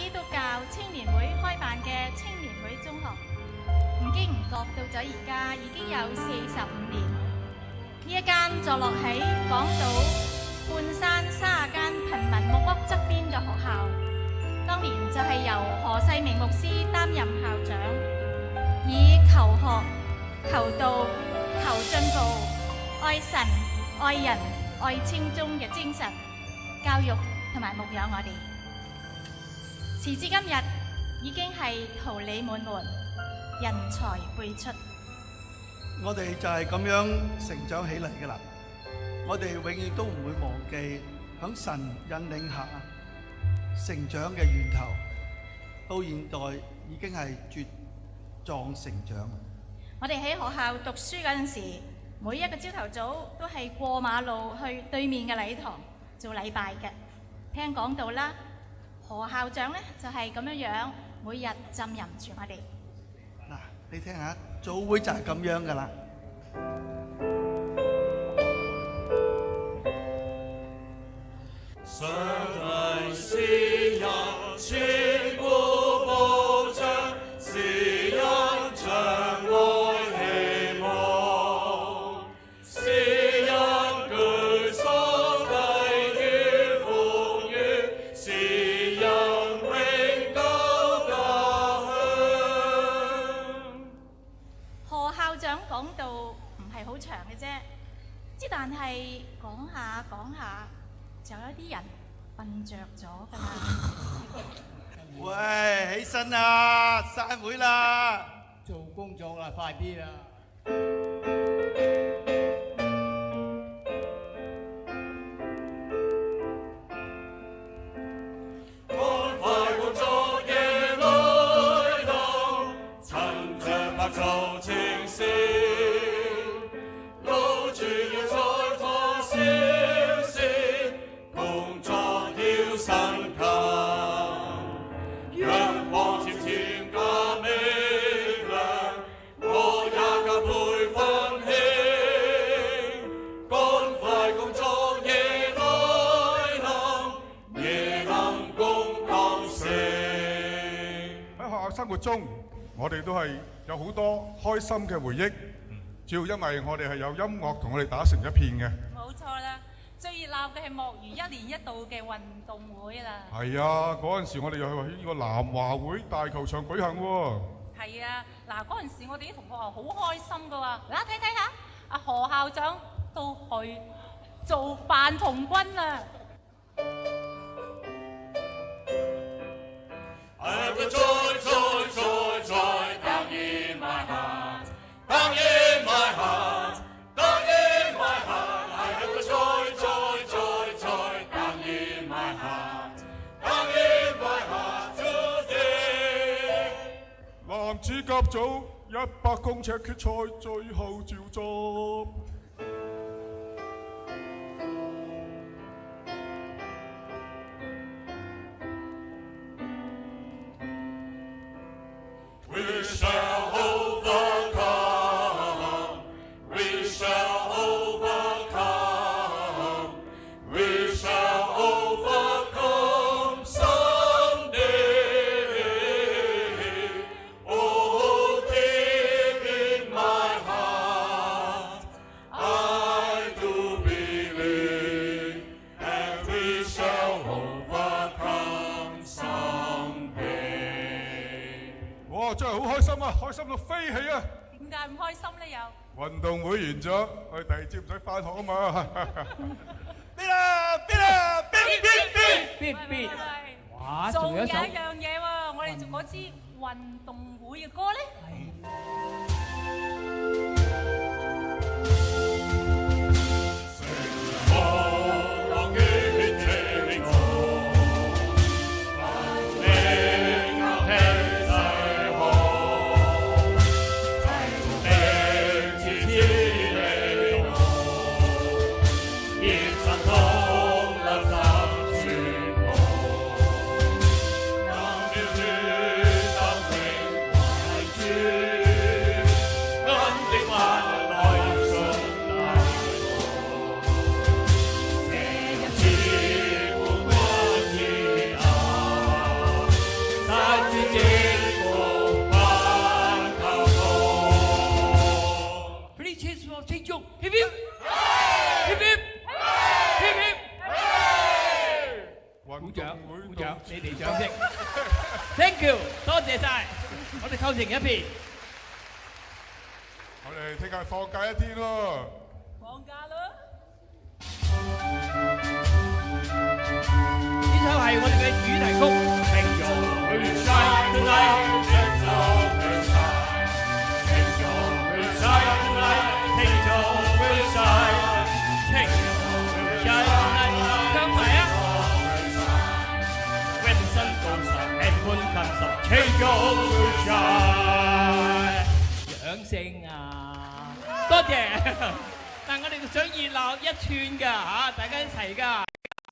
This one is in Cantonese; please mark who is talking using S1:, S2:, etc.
S1: 基督教青年會開辦嘅青年會中學，唔經唔覺到咗而家已經有45年。呢一間坐落喺港島半山30間貧民木屋側邊嘅學校，當年就係由何世明牧師擔任校長，以求學、求道、求進步、愛神、愛人、愛青中嘅精神，教育同埋牧養我哋。時至今日，已經係桃李滿門，人才輩出。
S2: 我哋就係咁樣成長起嚟㗎啦。我哋永遠都唔會忘記響神引領下成長嘅源頭，到現代已經係茁壯成長。
S1: 我哋喺學校讀書嗰陣時，每一個朝頭早都係過馬路去對面嘅禮堂做禮拜嘅。聽講到啦，何校長咧就係咁樣樣，每日浸淫住我哋。
S2: 嗱，你聽下，組會就係咁樣㗎啦。
S3: 上帝是人全部保障，是因將愛希望，是因佢所低於風雨，是因永久家鄉。
S1: 何校長講到唔係好長嘅啫，之但係講下講下，就有啲人瞓着咗㗎啦。
S2: 喂，起身啦，散會啦！
S4: 做工作啦，快啲啦！
S3: 趕快工作夜裏頭，趁着白晝清醒，路處要採訪消息，工作要辛勤，陽光漸漸加明亮，我也加倍奮興，趕快工作夜來臨，夜能共當成。
S5: 喺學校生活中，我哋都係有好多開心嘅回憶，主要因為我哋係有音樂同我哋打成一片嘅。
S6: 冇錯啦，最熱鬧嘅係莫如1年1度嘅運動會啦。
S5: 係啊，嗰陣時我哋又去呢個南華會大球場舉行喎。
S6: 係啊，嗱嗰陣時我哋啲同學係好開心噶喎。嗱睇睇下，阿何校長都去做扮童軍啦。
S3: I have the joy, joy, joy, joy down in my heart, down in my heart, down in my heart. I have the joy, joy, joy, joy down in my heart, down in my heart today.
S5: 男子甲組100公尺決賽最後召集。
S3: We shall overcome. We shall overcome. We shall overcome someday. Oh, deep in my heart, I do believe, and we shall overcome someday.
S5: 哇！真係好開心啊，開心到飛起啊！
S6: 點解唔開心咧？又
S5: 運動會完咗，我哋第二朝唔使返學啊嘛。
S2: 邊啦邊啦邊邊邊！
S4: 邊哇！
S6: 仲有一
S4: 仲有一首
S6: 樣嘢喎，我哋做嗰支運動會嘅歌咧。
S3: Thank you.
S4: 掌，鼓掌，你哋掌聲。Thank you，多謝晒。我哋扣成一片。
S5: 我哋聽日放假一天咯。
S6: 放假啦！
S4: 呢首係我哋嘅主題曲。Angel will shine tonight, Angel will shine, Angel will shine tonight, Angel will shine, Angel will shine tonight。唱埋啊 ！When the sun goes up and moon comes up, Angel will shine。掌聲啊！多謝。但我哋想熱鬧一串㗎嚇，大家一齊㗎。